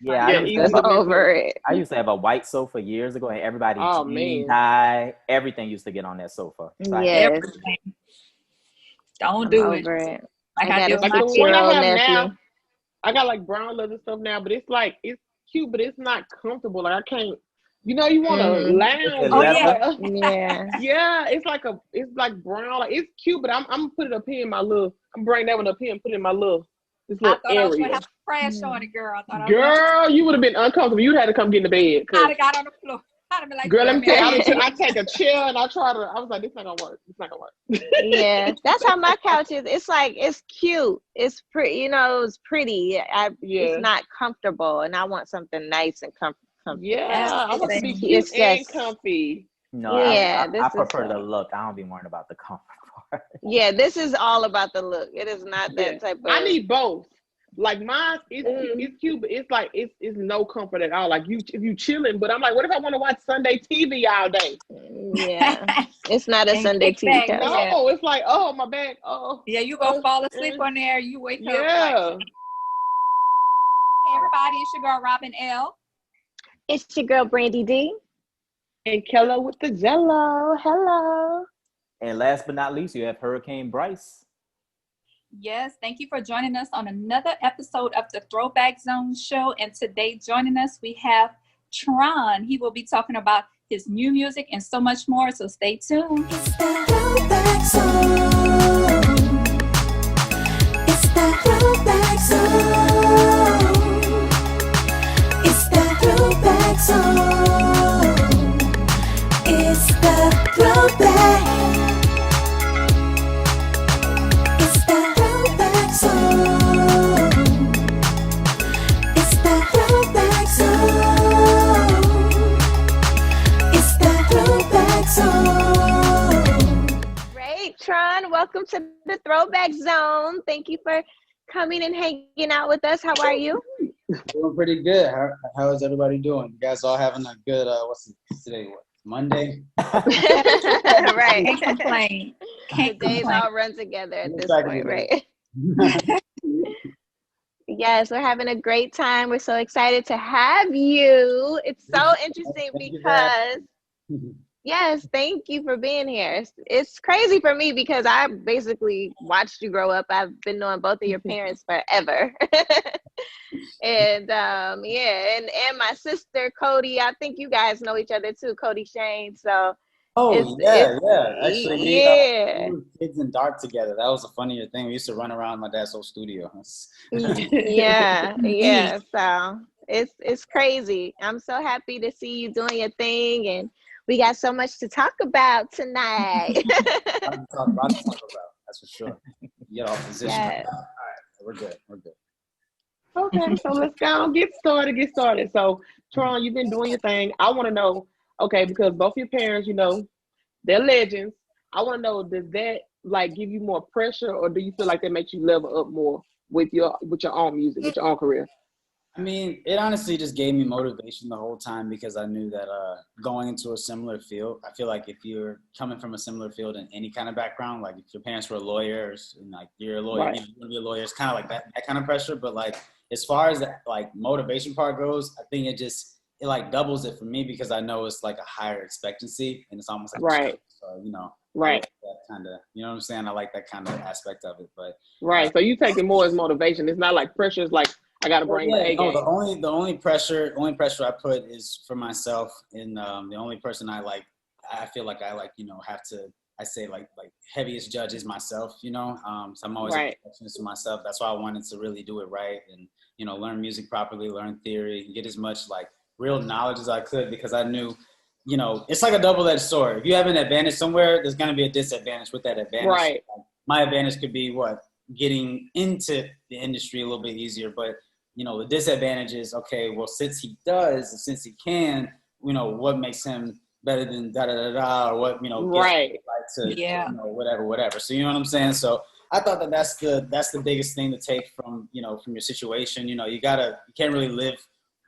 Yeah, Yeah, I'm over it. I used to have a white sofa years ago, and everybody Oh, jean man. dye, everything used to get on that sofa. So I Yes, Everything. Don't I'm do it. over it. Like I I got did a with Like my the one I 6-year-old have nephew. now, I got like brown leather stuff now, but it's like it's cute, but it's not comfortable. Like I can't. You know, you want to lounge. Oh It's yeah. like, Yeah. yeah, it's like brown. Like it's cute, but I'm gonna put it up here in my little. I'm bringing that one up here and put it in my this I little thought I was gonna area. have to crash on it, girl. I thought I was Girl, you would have been uncomfortable. You'd had to come get in the bed. I'd have got on the floor. I'd have been like, Girl, let me girl, tell you, man, I take a chair and I was like, this not gonna work. It's not gonna work. Yeah, that's how my couch is. It's like it's cute. It's pretty. It's pretty. It's Yeah. not comfortable, and I want something nice and comfortable. Yeah, I want to be It's cute and just- comfy. no, Yeah, I this is prefer the like- look. I don't be worrying about the comfort part. Yeah, this is all about the look. It is not that Yeah. type of. I need both. Like mine, it's cute, but it's like it's no comfort at all. Like if you chilling, but I'm like, what if I want to watch Sunday TV all day? Yeah, it's not a And Sunday kick back. TV couch. Yeah. No, it's like, oh my back, oh yeah, you gonna fall asleep on there. You wake up. Like, yeah. hey, everybody, it's your girl Robin L. It's your girl Brandy D. And Kello with the Jello, hello. And last but not least, you have Hurricane Bryce. Yes, thank you for joining us on another episode of the Throwback Zone show. And today joining us, we have Tron. He will be talking about his new music and so much more. So stay tuned. It's the Throwback Zone. It's the Throwback Zone. It's the Throwback Zone. It's the Throwback. It's the Throwback Zone. It's the Throwback Zone. It's the Throwback Zone. Great, Tron. Welcome to the Throwback Zone. Thank you for coming and hanging out with us. How are you? Doing pretty good. How is everybody doing? You guys all having a good, what's today? What, Monday? Right. Can't complain. The Can't days complain. all run together at this Exactly. point, right? Yes, we're having a great time. We're so excited to have you. It's so interesting Thank you for having because, yes, thank you for being here. It's crazy for me because I basically watched you grow up. I've been knowing both of your parents forever. And yeah, and my sister Cody, I think you guys know each other too, Cody Shane. So Oh, yeah. Actually, we yeah. were kids in dark together. That was a funnier thing. We used to run around my dad's old studio. Yeah. So it's crazy. I'm so happy to see you doing your thing, and we got so much to talk about tonight. Lots to talk about, that's for sure. Get off position. Yes. All right, we're good. Okay, so let's go and get started. So, Tron, you've been doing your thing. I want to know, okay, because both your parents, they're legends. I want to know, does that like give you more pressure, or do you feel like that makes you level up more with your own music, with your own career? I mean, it honestly just gave me motivation the whole time because I knew that going into a similar field, I feel like if you're coming from a similar field in any kind of background, like if your parents were lawyers and like you're a lawyer, Right. you're gonna be a lawyer, it's kind of like that kind of pressure. But like as far as that like motivation part goes, I think it like doubles it for me because I know it's like a higher expectancy and it's almost like Right. So Right. that kind of, you know what I'm saying? I like that kind of aspect of it, but Right. So you take it more as motivation. It's not like pressure. It's like I got to bring my A game. the only pressure I put is for myself, and the only person I feel like I have to, I say like heaviest judge is myself, so I'm always a perfectionist to myself. That's why I wanted to really do it right and learn music properly, learn theory, and get as much like real knowledge as I could because I knew it's like a double-edged sword. If you have an advantage somewhere, there's going to be a disadvantage with that advantage. Right. My advantage could be getting into the industry a little bit easier, but the disadvantage is, okay, well, since he can, what makes him better than da-da-da-da, or what, Right. whatever. So, you know what I'm saying? So I thought that's the biggest thing to take from your situation. You can't really live,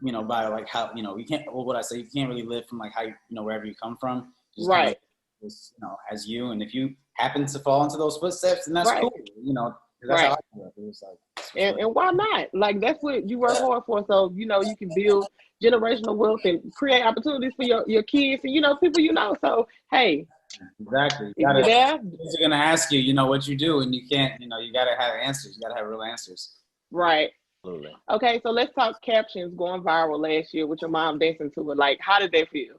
by like how, you can't, you can't really live from like how, wherever you come from. Just Right. As you, and if you happen to fall into those footsteps, then that's Right. cool. That's Right. how I Yeah, it was like, And why not? Like, that's what you work hard for. So, you know, you can build generational wealth and create opportunities for your kids and, you know, people you know. So, hey, exactly. if you're there, Kids are gonna ask you, you know, what you do, and you can't, you know, you gotta have answers. You gotta have real answers. right. Absolutely. Okay, so let's talk captions going viral last year with your mom dancing to it. Like, how did that feel?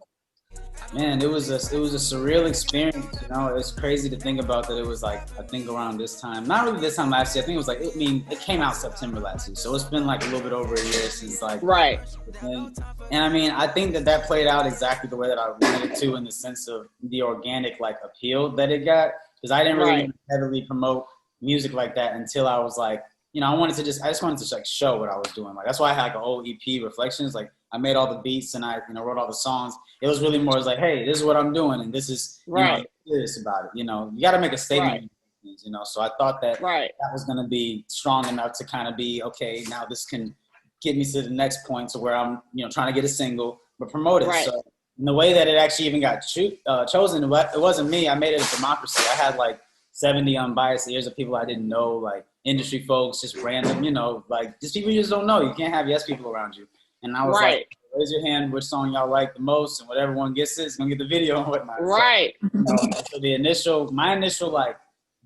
Man, it was a surreal experience. You know, it's crazy to think about that. It was like, I think around this time, not really this time last year. I think it was like, it came out September last year, so it's been like a little bit over a year since like. Right. And I mean, I think that played out exactly the way that I wanted it to, in the sense of the organic like appeal that it got, because I didn't really heavily promote music like that until I was like, you know, I just wanted to like show what I was doing. Like, that's why I had like an old EP, Reflections. Like, I made all the beats and I, you know, wrote all the songs. It was really more as like, hey, this is what I'm doing, and this is, you know, serious about it. You know, you got to make a statement. You know, so I thought that that was going to be strong enough to kind of be, okay, now this can get me to the next point, to where I'm, you know, trying to get a single but promote it. So in the way that it actually even got chosen, it wasn't me. I made it a democracy. I had like 70 unbiased ears of people I didn't know, like industry folks, just random, you know, like just people you just don't know. You can't have yes people around you. And I was like, raise your hand which song y'all like the most, and whatever one gets it is gonna get the video and whatnot. Right. So, you know, so my initial like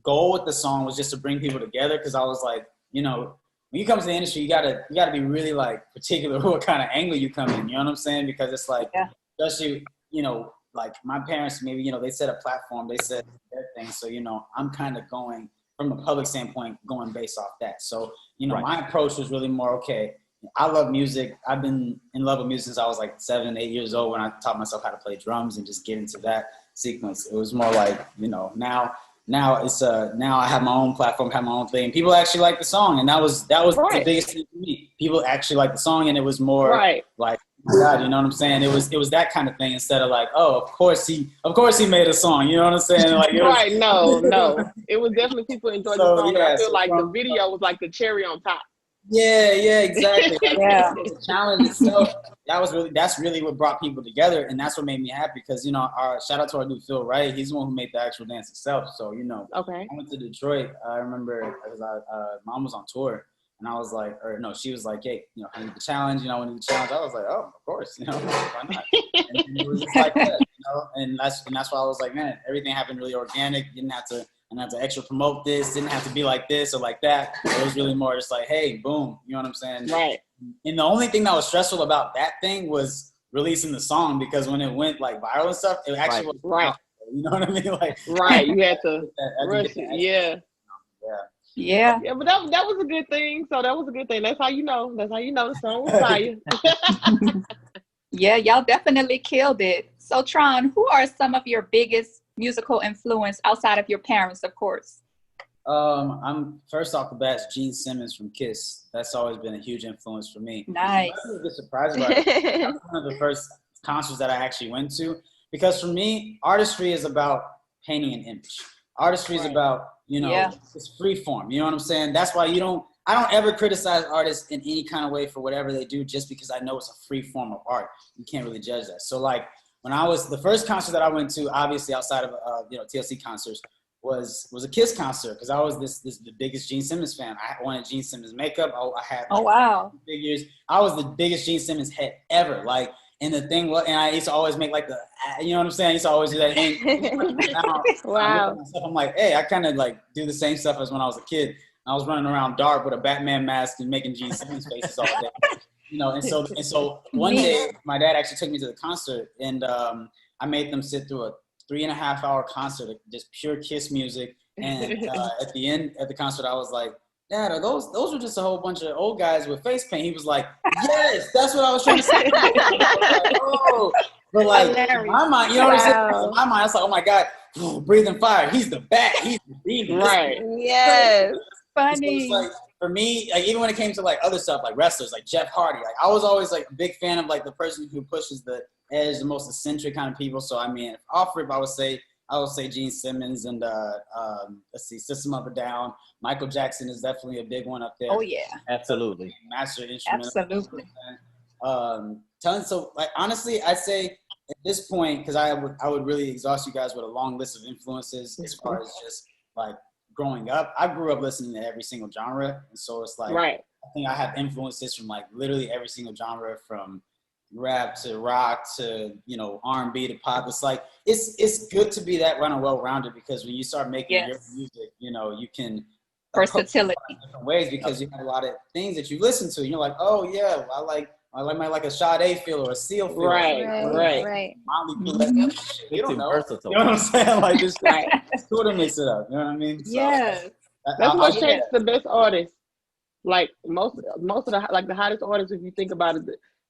goal with the song was just to bring people together, because I was like, you know, when you come to the industry, you gotta be really like particular what kind of angle you come in. You know what I'm saying? Because it's like, especially, you know, like my parents, maybe, you know, they set a platform, they said their thing. So, you know, I'm kind of going from a public standpoint, going based off that. So, you know, my approach was really more, okay, I love music. I've been in love with music since I was like 7, 8 years old, when I taught myself how to play drums and just get into that sequence. It was more like, you know, now it's now I have my own platform, have my own thing. People actually like the song, and that was the biggest thing for me. People actually like the song, and it was more like, oh my God, you know what I'm saying? It was that kind of thing, instead of like, oh, of course he made a song, you know what I'm saying? Like, no. It was definitely people enjoyed the song. I feel like the video was like the cherry on top. Yeah, exactly. The challenge itself, that's really what brought people together, and that's what made me happy, because, you know, shout out to our dude Phil Wright. He's the one who made the actual dance itself. So, you know, I went to Detroit. I remember because mom was on tour, and I was like, or no, she was like, hey, you know, I need the challenge. You know, I need the challenge. I was like, oh, of course, you know, why not? And it was just like that, you know, and that's why I was like, man, everything happened really organic. Didn't have to extra promote this, didn't have to be like this or like that. It was really more just like, hey, boom, you know what I'm saying? Right. And the only thing that was stressful about that thing was releasing the song, because when it went like viral and stuff, it actually was you know what I mean? Like, you had to rush it. Yeah, but that was a good thing. So that was a good thing. That's how you know the song was fire. Yeah, y'all definitely killed it. So Tron, who are some of your biggest musical influence outside of your parents, of course? I'm first off the bat, Gene Simmons from Kiss. That's always been a huge influence for me. Nice. I was a bit surprised about it. That's one of the first concerts that I actually went to, because for me, artistry is about painting an image. Artistry is about, you know, it's free form. You know what I'm saying? That's why I don't ever criticize artists in any kind of way for whatever they do, just because I know it's a free form of art. You can't really judge that. So like, when I was, the first concert that I went to, obviously outside of you know, TLC concerts, was a Kiss concert, because I was the biggest Gene Simmons fan. I wanted Gene Simmons makeup. I had figures. I was the biggest Gene Simmons head ever. Like, and the thing was, and I used to always make like the, you know what I'm saying? I used to always do that. And now, I'm like, hey, I kind of like do the same stuff as when I was a kid. I was running around dark with a Batman mask and making Gene Simmons faces all day. You know, and so one day my dad actually took me to the concert, and I made them sit through a 3.5-hour concert of just pure Kiss music. And at the end of the concert, I was like, Dad, are those were just a whole bunch of old guys with face paint? He was like, yes, that's what I was trying to say. Like, oh. But like, in my mind, you know what I'm saying? In my mind, I was like, oh my God, breathing fire. He's the bat. He's the demon. Right. Yes. Funny. So it's like, for me, like, even when it came to like other stuff, like wrestlers, like Jeff Hardy, like I was always like a big fan of like the person who pushes the edge, the most eccentric kind of people. So I mean, off rip, I would say Gene Simmons, and let's see, System of a Down. Michael Jackson is definitely a big one up there. Oh yeah, absolutely. Master instrument. Absolutely. So like honestly, I'd say at this point, because I would really exhaust you guys with a long list of influences as far as just like growing up, I grew up listening to every single genre. And so it's like, Right. I think I have influences from like literally every single genre, from rap to rock to, you know, R&B to pop. It's like, it's good to be that well-rounded, because when you start making your Yes. music, you know, you can Versatility. different ways, because you have a lot of things that you listen to. You're like, oh yeah, I like a Sade feel or a Seal feel. Right. You don't know. Versatile. You know what I'm saying? Like this, Right. it's cool to mix it up. You know what I mean? So, Yes. That's what yeah. shapes the best artists. Like most of the like the hottest artists, if you think about it,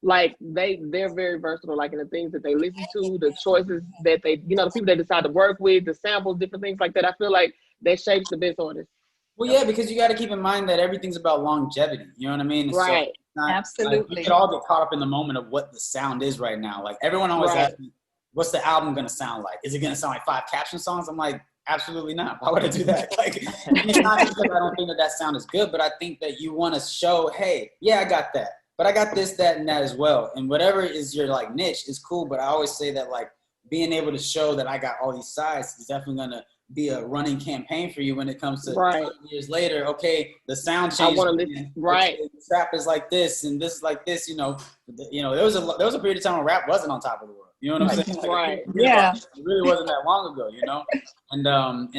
like they're very versatile. Like in the things that they listen to, the choices that they, you know, the people they decide to work with, the samples, different things like that. I feel like that shapes the best artists. Well, yeah, because you got to keep in mind that everything's about longevity. You know what I mean? And Right. So Absolutely. Like, we could all get caught up in the moment of what the sound is right now. Like everyone always Right. asks me, what's the album going to sound like? Is it going to sound like 5 caption songs? I'm like, absolutely not. Why would I do that? Like, it's not just because I don't think that sound is good, but I think that you want to show, hey, yeah, I got that, but I got this, that, and that as well. And whatever is your like niche is cool. But I always say that like being able to show that I got all these sides is definitely going to be a running campaign for you when it comes to Right. 20 years later. Okay, the sound I changed. want to listen. Right. Okay, the trap is like this, and this is like this. You know, there was a period of time when rap wasn't on top of the world. You know what I'm saying? Like, Right. Yeah. It really wasn't that long ago. You know, and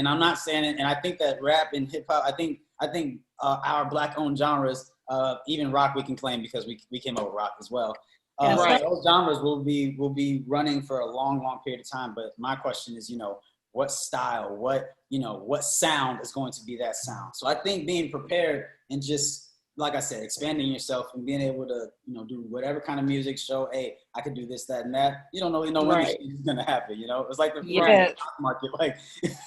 I'm not saying it. And I think that rap and hip hop. I think our black-owned genres, even rock, we can claim, because we came up with rock as well. Right. Those genres will be running for a long period of time. But my question is, you know, what style, what sound is going to be that sound? So I think being prepared and just, like I said, expanding yourself and being able to, you know, do whatever kind of music, show, hey, I can do this, that, and that. You don't really know when Right. this is going to happen. You know, it's like the Yes. stock market. Like,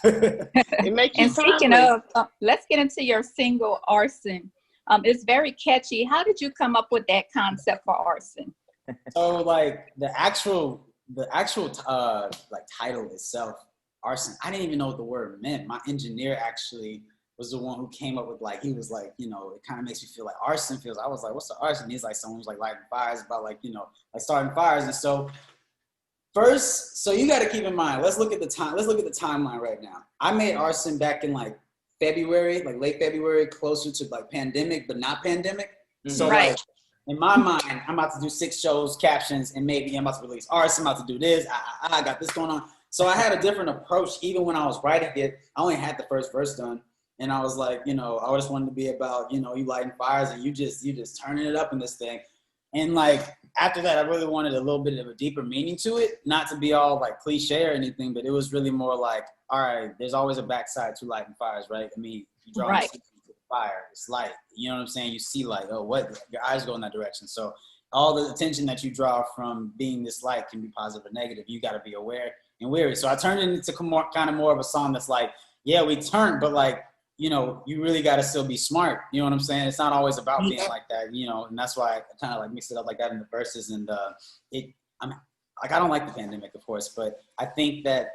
It makes you And speaking timeless. of, let's get into your single Arson. It's very catchy. How did you come up with that concept for Arson? so like the actual like title itself, Arson, I didn't even know what the word meant. My engineer actually was the one who came up with, like, he was like, you know, it kind of makes me feel like arson feels. I was like, what's the arson? He's like, someone who's like lighting fires, about like, you know, like starting fires. And so first, so you got to keep in mind, let's look at the timeline right now. I made Arson back in like February, like late February, closer to like pandemic, but not pandemic. So Right. like, in my mind, I'm about to do 6 shows, captions, and maybe I'm about to release Arson, I'm about to do this. I got this going on. So I had a different approach. Even when I was writing it, I only had the first verse done. And I was like, you know, I just wanted to be about, you know, you lighting fires and you just turning it up in this thing. And like, after that, I really wanted a little bit of a deeper meaning to it, not to be all like cliche or anything, but it was really more like, all right, there's always a backside to lighting fires, right? I mean, you draw Right. to the fire, it's light. You know what I'm saying? You see light. Oh, what? Your eyes go in that direction. So all the attention that you draw from being this light can be positive or negative. You got to be aware and wary. So I turned it into kind of more of a song that's like, yeah, we turned, but like, you know, you really got to still be smart. You know what I'm saying? It's not always about being like that, you know, and that's why I kind of like mix it up like that in the verses. And I don't like the pandemic, of course, but I think that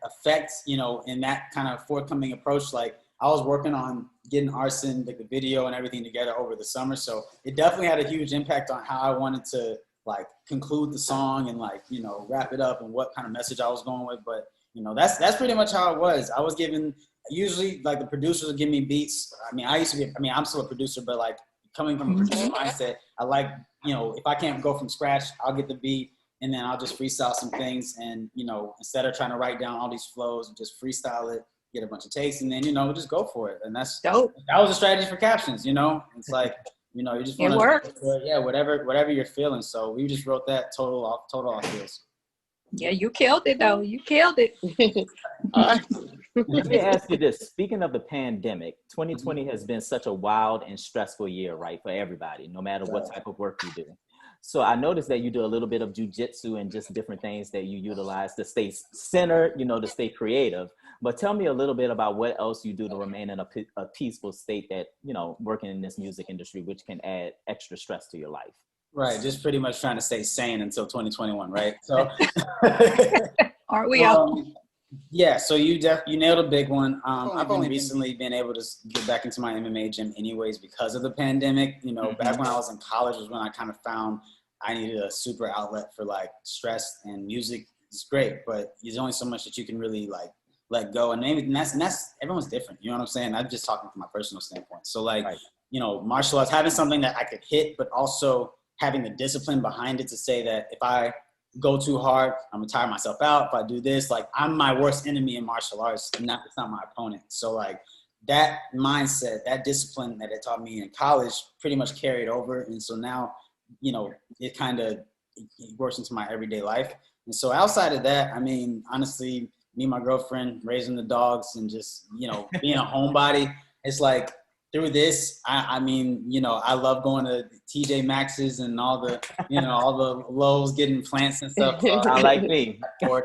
affects, you know, in that kind of forthcoming approach. Like I was working on getting Arson, like the video and everything together over the summer. So it definitely had a huge impact on how I wanted to like conclude the song and like, you know, wrap it up and what kind of message I was going with. But, you know, that's pretty much how it was. I was given, usually like the producers would give me beats. I'm still a producer, but like coming from a producer mindset, I like, you know, if I can't go from scratch, I'll get the beat and then I'll just freestyle some things. And, you know, instead of trying to write down all these flows, just freestyle it, get a bunch of takes, and then, you know, just go for it. And that's Dope. That was a strategy for captions, you know? It's like, you know, you just want It worked. yeah, whatever you're feeling. So we just wrote that total off feels. Yeah, you killed it though. You killed it. All right. Let me ask you this. Speaking of the pandemic, 2020 has been such a wild and stressful year, right, for everybody, no matter what type of work you do. So I noticed that you do a little bit of jujitsu and just different things that you utilize to stay centered, you know, to stay creative. But tell me a little bit about what else you do to remain in a peaceful state that, you know, working in this music industry, which can add extra stress to your life. Right, just pretty much trying to stay sane until 2021, right? So, Aren't we all? yeah. So you nailed a big one. I've only recently been able to get back into my MMA gym, anyways, because of the pandemic. You know, back when I was in college was when I kind of found I needed a super outlet for like stress, and music is great, but there's only so much that you can really like let go. And maybe that's everyone's different. You know what I'm saying? I'm just talking from my personal standpoint. So like, martial arts, having something that I could hit, but also having the discipline behind it to say that if I go too hard, I'm gonna tire myself out. If I do this, like I'm my worst enemy in martial arts, and it's not my opponent. So like that mindset, that discipline that it taught me in college pretty much carried over. And so now, it kind of works into my everyday life. And so outside of that, I mean, honestly, me and my girlfriend raising the dogs and just, being a homebody, it's like through this, I mean, I love going to TJ Maxx's and all the, all the Lowe's getting plants and stuff. I like me. Our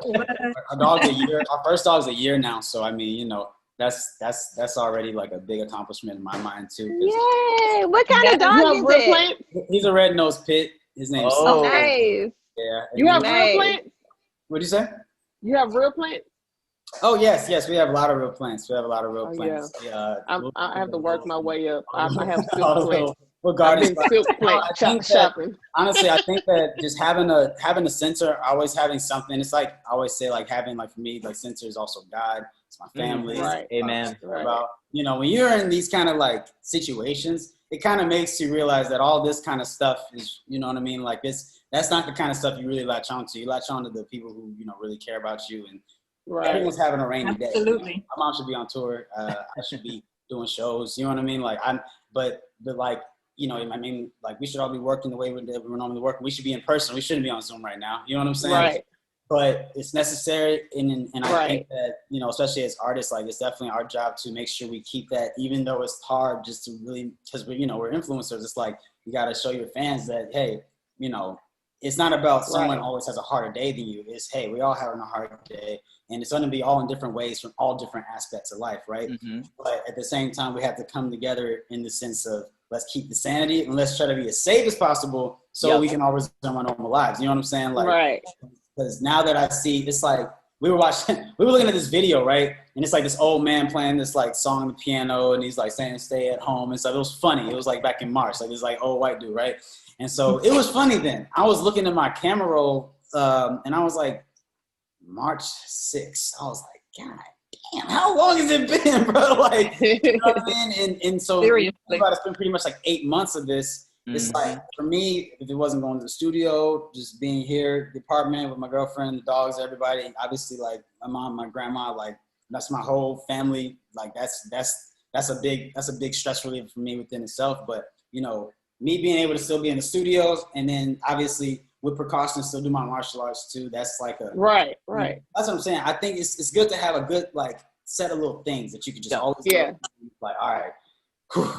dog's a year. Our first dog's a year now. So, I mean, that's already like a big accomplishment in my mind too. Yay! What kind of dog is it? He's a red-nosed pit. His name's nice. Yeah. You have real plants? What'd you say? You have real plants? Oh yes, we have a lot of real plants. Plants. Yeah. I have to work my way up. I have silk plants. Regarding silk plant shopping. Honestly, I think that just having a center, always having something. It's like I always say, like having like for me, like center is also God. It's my family. Right. Amen. About when you're in these kind of like situations, it kind of makes you realize that all this kind of stuff is, you know what I mean? Like that's not the kind of stuff you really latch on to. You latch on to the people who really care about you. And everyone's having a rainy day. Absolutely. My mom should be on tour. I should be doing shows. You know what I mean? Like but like, I mean, like we should all be working the way we're normally working. We should be in person. We shouldn't be on Zoom right now. You know what I'm saying? Right. But it's necessary. And I think that, especially as artists, like it's definitely our job to make sure we keep that, even though it's hard just to really, because we're influencers. It's like, you got to show your fans that, hey, it's not about someone always has a harder day than you. It's, hey, we all having a hard day. And it's going to be all in different ways from all different aspects of life, right? Mm-hmm. But at the same time, we have to come together in the sense of let's keep the sanity and let's try to be as safe as possible so we can all resume our normal lives. You know what I'm saying? Like, because now that I see, it's like we were looking at this video, right? And it's like this old man playing this like song on the piano and he's like saying stay at home and stuff. It was funny. It was like back in March, like this like old white dude, right? And so it was funny then. I was looking at my camera roll and I was like, March 6th. I was like, God damn, how long has it been, bro? Like, you know what I mean? And so it's been pretty much like 8 months of this. It's like, for me, if it wasn't going to the studio, just being here, the apartment with my girlfriend, the dogs, everybody, obviously like my mom, my grandma, like that's my whole family. Like that's a big stress relief for me within itself. But, me being able to still be in the studios and then obviously with precautions still do my martial arts too. That's like a right. That's what I'm saying. I think it's good to have a good like set of little things that you can just always like, all right,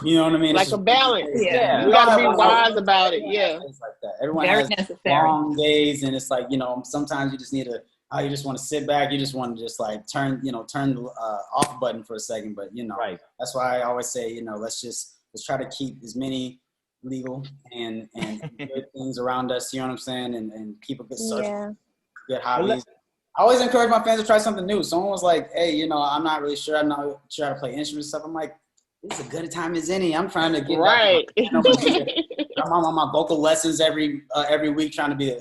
you know what I mean? Like a balance. Yeah. You gotta be wise about it. Yeah. Things like that. Everyone has long days and it's like, sometimes you just need you just want to sit back. You just want to just like turn the off button for a second. But that's why I always say, let's try to keep as many legal and good things around us, you know what I'm saying, and keep a good circle, good hobbies. I always encourage my fans to try something new. Someone was like, hey, I'm not really sure. I'm not sure how to play instruments and stuff. I'm like, it's a good time as any. I'm trying to get right. I'm on my vocal lessons every week, trying to be,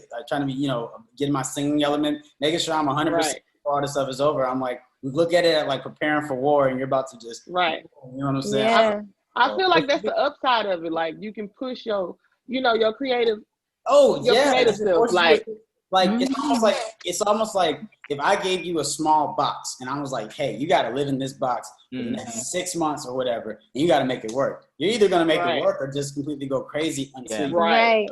getting my singing element, making sure I'm 100% before all this stuff is over. I'm like, look at it like preparing for war, and you're about to just, you know what I'm saying? Yeah. I feel like that's the upside of it. Like you can push your creative. Creative self. Like it's almost like if I gave you a small box and I was like, hey, you got to live in this box for the next 6 months or whatever, and you got to make it work. You're either gonna make it work or just completely go crazy until you right.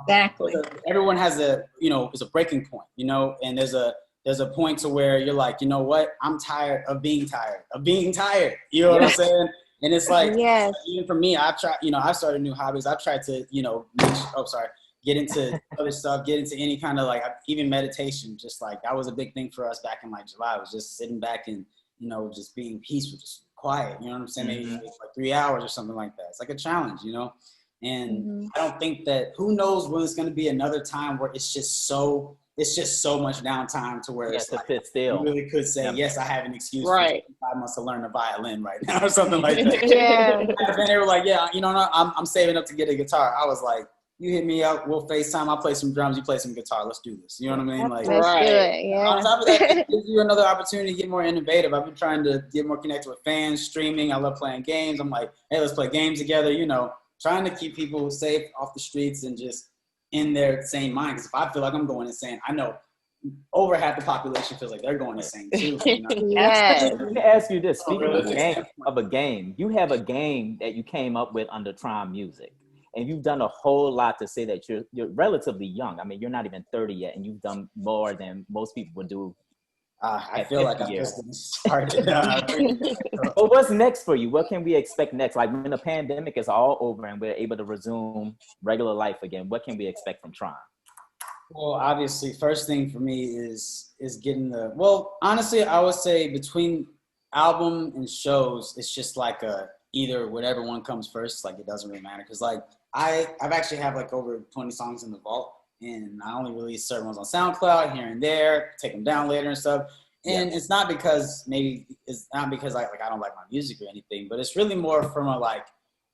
Exactly. Everyone has is a breaking point, and there's a point to where you're like, you know what? I'm tired of being tired. You know what I'm saying? And it's like, even for me, I've tried, I've started new hobbies. I've tried to, get into other stuff, get into any kind of like, even meditation, just like that was a big thing for us back in like July. I was just sitting back and, just being peaceful, just quiet, you know what I'm saying? Maybe like 3 hours or something like that. It's like a challenge, and I don't think that, who knows when it's going to be another time where it's just so much downtime to where it's like, sit still. You really could say, yes, I have an excuse right. for 5 months to learn the violin right now or something like that. Yeah. And they were like, I'm saving up to get a guitar. I was like, you hit me up, we'll FaceTime, I'll play some drums, you play some guitar, let's do this. You know what I mean? Like, Let's do it. Yeah. on top of that, it gives you another opportunity to get more innovative. I've been trying to get more connected with fans, streaming. I love playing games. I'm like, hey, let's play games together, you know, trying to keep people safe off the streets and just in their sane mind. Because if I feel like I'm going insane, I know over half the population feels like they're going insane too. You know? Yes. Let me ask you this. Speaking of a game, you have a game that you came up with under Tron Music. And you've done a whole lot to say that you're relatively young. I mean, you're not even 30 yet, and you've done more than most people would do. I feel like I'm just getting started. But what's next for you? What can we expect next? Like when the pandemic is all over and we're able to resume regular life again, what can we expect from Tron? Well, obviously, first thing for me is getting honestly, I would say between album and shows, it's just like either whatever one comes first, like it doesn't really matter. Cause like I've actually have like over 20 songs in the vault, and I only release certain ones on SoundCloud here and there, take them down later and stuff. And it's not because I don't like my music or anything, but it's really more from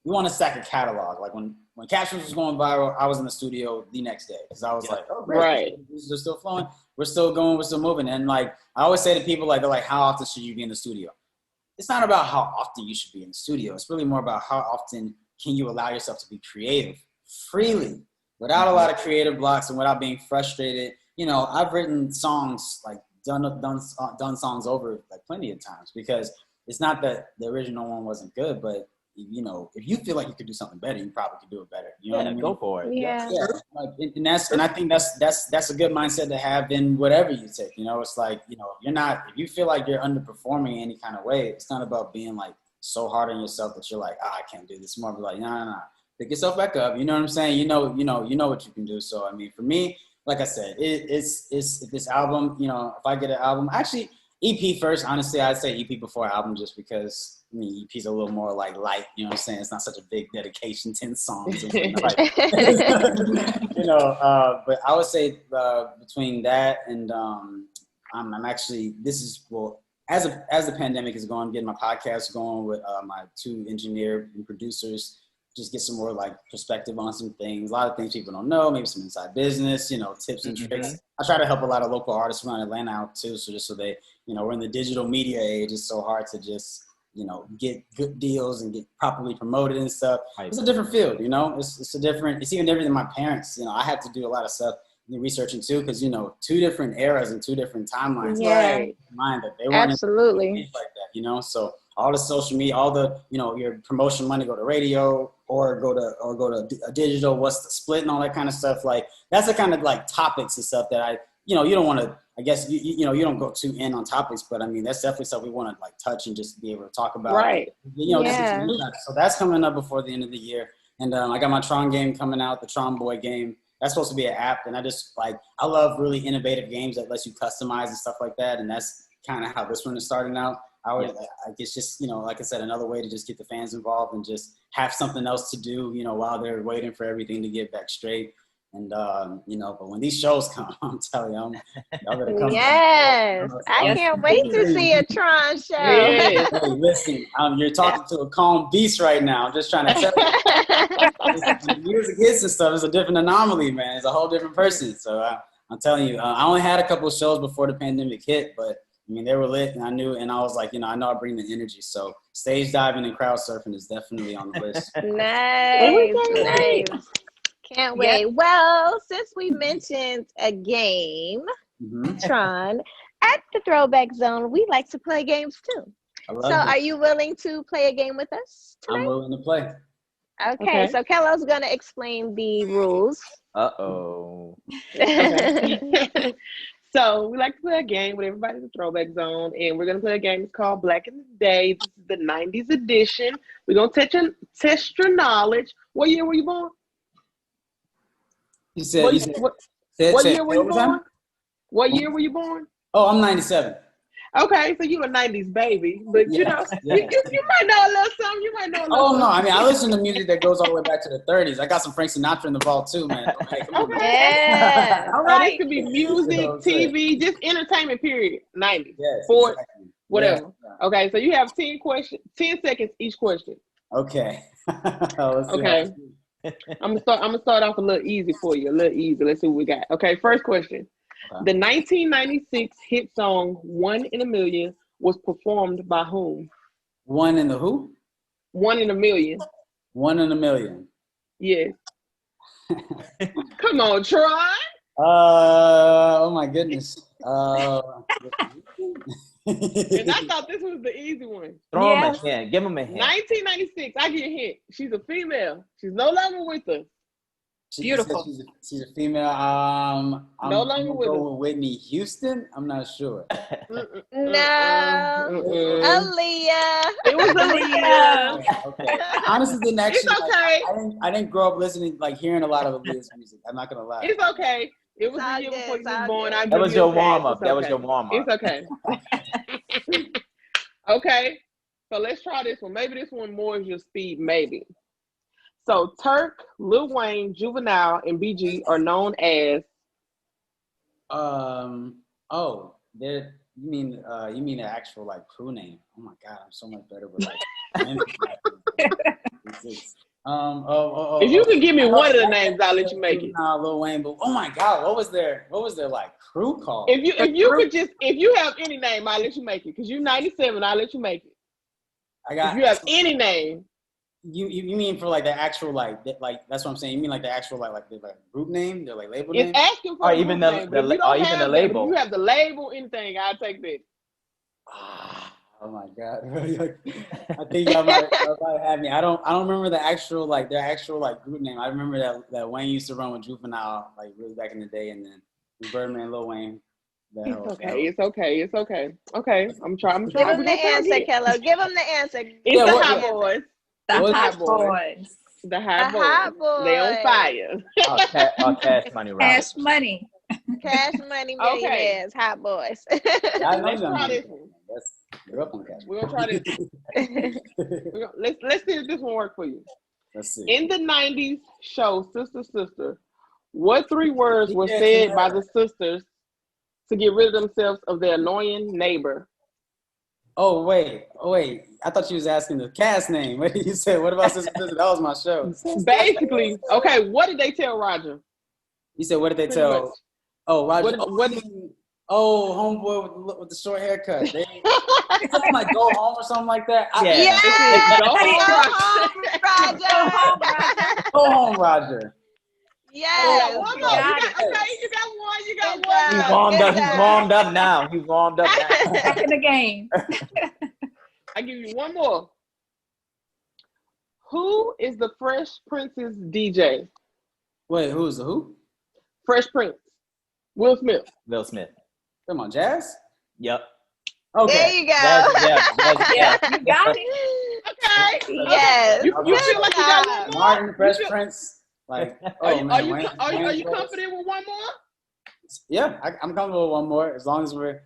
we want to stack a catalog. Like when Captions was going viral, I was in the studio the next day because I was like, oh, great. Right. They're still flowing. We're still going. We're still moving. And like I always say to people, like they're like, how often should you be in the studio? It's not about how often you should be in the studio. It's really more about how often can you allow yourself to be creative freely without a lot of creative blocks and without being frustrated. You know, I've written songs, like done songs over like plenty of times, because it's not that the original one wasn't good, but you know, if you feel like you could do something better, you probably could do it better. You know what I mean? Go for it. Yeah. Like, and I think that's a good mindset to have in whatever you take. You know, it's like, you know, if you feel like you're underperforming any kind of way, it's not about being like so hard on yourself that you're like, I can't do this. It's more like, no. Pick yourself back up. You know what I'm saying? You know what you can do. So I mean, for me, like I said, it's this album. You know, if I get an album, actually EP first. Honestly, I'd say EP before album, just because. I mean, EP's a little more like light, you know what I'm saying? It's not such a big dedication, 10 songs. And like, you know, but I would say between that and I'm actually, as the pandemic is going, I'm getting my podcast going with my 2 engineer and producers, just get some more like perspective on some things, a lot of things people don't know, maybe some inside business, you know, tips and tricks. I try to help a lot of local artists around Atlanta out too, so they, you know, we're in the digital media age, it's so hard to just, you know, get good deals and get properly promoted and stuff. It's a different field, you know. It's even different than my parents. You know, I had to do a lot of stuff researching too, because you know, 2 different eras and 2 different timelines. Yeah, right. Mind that they weren't absolutely like that, you know. So all the social media, all the, you know, your promotion money go to radio or go to digital. What's the split and all that kind of stuff. Like that's the kind of like topics and stuff that you know, you don't want to. I guess you know, you don't go too in on topics, but I mean that's definitely stuff we want to like touch and just be able to talk about. Right. You know, so that's coming up before the end of the year, and I got my Tron game coming out, the Tron Boy game. That's supposed to be an app, and I love really innovative games that lets you customize and stuff like that, and that's kind of how this one is starting out. I guess just, you know, like I said, another way to just get the fans involved and just have something else to do, you know, while they're waiting for everything to get back straight. And, you know, but when these shows come, I'm telling you, y'all better come. Yes. I can't wait to see a Tron show. Yes. Hey, listen, you're talking to a calm beast right now. I'm just trying to tell you. When music hits and stuff, it's a different anomaly, man. It's a whole different person. So I'm telling you, I only had a couple of shows before the pandemic hit, but I mean, they were lit, and I knew, and I was like, you know, I know I bring the energy. So stage diving and crowd surfing is definitely on the list. Nice. Can't wait. Yep. Well, since we mentioned a game, Tron, at the Throwback Zone, we like to play games too. So are you willing to play a game with us tonight? I'm willing to play. Okay. So Kello's going to explain the rules. Uh-oh. Okay. So we like to play a game with everybody in the Throwback Zone, and we're going to play a game. It's called Black in the Day. This is the 90s edition. We're going to test your knowledge. What year were you born? What year were you born? What year were you born? Oh, I'm 97. Okay, so you a 90s baby, but you know, you might know a little something. You might know a little something. No, I mean, I listen to music that goes all the way back to the 30s. I got some Frank Sinatra in the vault too, man. Okay, yeah. All right. This could be music, TV, just entertainment, period. 90s, sports, whatever. Yeah. Okay, so you have 10 seconds each question. Okay. Okay. I'm gonna start off a little easy for you. A little easy. Let's see what we got. Okay, first question. Okay. The 1996 hit song "One in a Million" was performed by whom? One in the who? 1 in a Million. 1 in a million. Yes. Come on, Tron. Oh my goodness. And I thought this was the easy one. Throw him a Yes. hint. Give him a hint. 1996. I get a hint. She's a female. She's no longer with us. Beautiful. She's a female. I'm No longer gonna with go us. with Whitney Houston. I'm not sure. No. Aaliyah. It was Aaliyah. Okay. I honestly didn't actually. It's okay. I didn't grow up listening, like hearing a lot of Aaliyah's music. I'm not gonna lie. It's okay. It was It's all the year good, before you it's was all born. good. I That give was you your a pass. warm up. It's That was okay. your warm up. It's okay. Okay. So let's try this one. Maybe this one more is your speed. Maybe. So Turk, Lil Wayne, Juvenile, and BG are known as. Oh, there. You mean the actual like crew name? Oh my God, I'm so much better with like. If you could give me one of the names, I'll let you make it. Lil Wayne, but oh my God, what was their like crew called? If you have any name, I'll let you make it. Cause you're 97, I'll let you make it. If you have any name. You mean for like the actual like that's what I'm saying. You mean like the actual like the group name, the like label name, It's asking for Or a even group the- name, the but if you la- don't or even have the that, label. If you have the label, anything, I'll take that. Oh my God! I think y'all might have me. I don't remember their actual like group name. I remember that Wayne used to run with Juvenile like really back in the day, and then Birdman, Lil Wayne. It's okay. Okay, I'm trying. Give him the answer, Kello. Give him the answer. It's the Hot Boys. The What? Hot Boys. The Hot Hot Boys. They on Boys. fire. Cash Money route. Cash Money. Cash Money Millionaires. Hot Boys. I know Let's y'all try know this that. one. You're up on Cash. We're gonna try this. Let's see if this one work for you. Let's see. In the 90s show Sister Sister, what 3 words were Yes, said by yeah. the sisters to get rid of themselves of their annoying neighbor? Oh wait! I thought you was asking the cast name. What did you say? What about Sister Sister? That was my show. Basically, okay, what did they tell Roger? You said what did they Pretty tell? much. Oh, Roger. What Homeboy with the short haircut. They something like go home or something like that. Yeah. Go home, Roger. Go home, Roger. Yes. One more. You got one. You got Good one. He's job. warmed up. Good He's job. warmed up now. He's warmed up now. Back in the game. I give you one more. Who is the Fresh Prince's DJ? Wait, who's the who? Fresh Prince. Will Smith. Will Smith. Come on, Jazz. Yep. Okay. There you go. Yeah. You got it. Okay. Yes. You feel like you got one more? Martin, Fresh Prince. Like, Are man, you Wayne Bros. confident with one more? Yeah, I'm comfortable with one more as long as we're.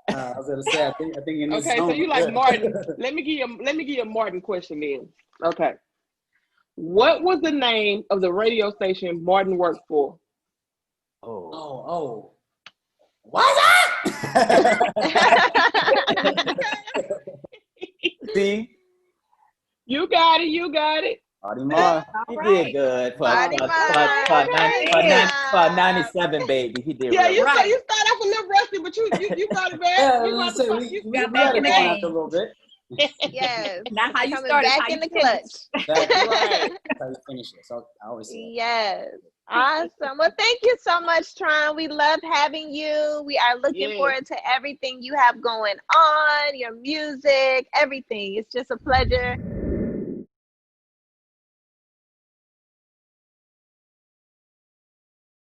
I was gonna say, I think in this Okay, so zone, you like good. Martin. Let me give you a Martin question then. Okay. What was the name of the radio station Martin worked for? Oh. What's that? See, You got it. Marty Marr. he right. did good for Marty Marr. 97, baby. He did Yeah, real you well. Right. you start off a little rusty, but you got it back. Yeah, You got the fuck- we got got back in the it game. after a little bit. Yes. Now how you Coming started, back how in you the finished. clutch. That's Right. how you finish it. So I always say that. Yes. Awesome. Well, thank you so much, Tron. We love having you. We are looking Yes. forward to everything you have going on, your music, everything. It's just a pleasure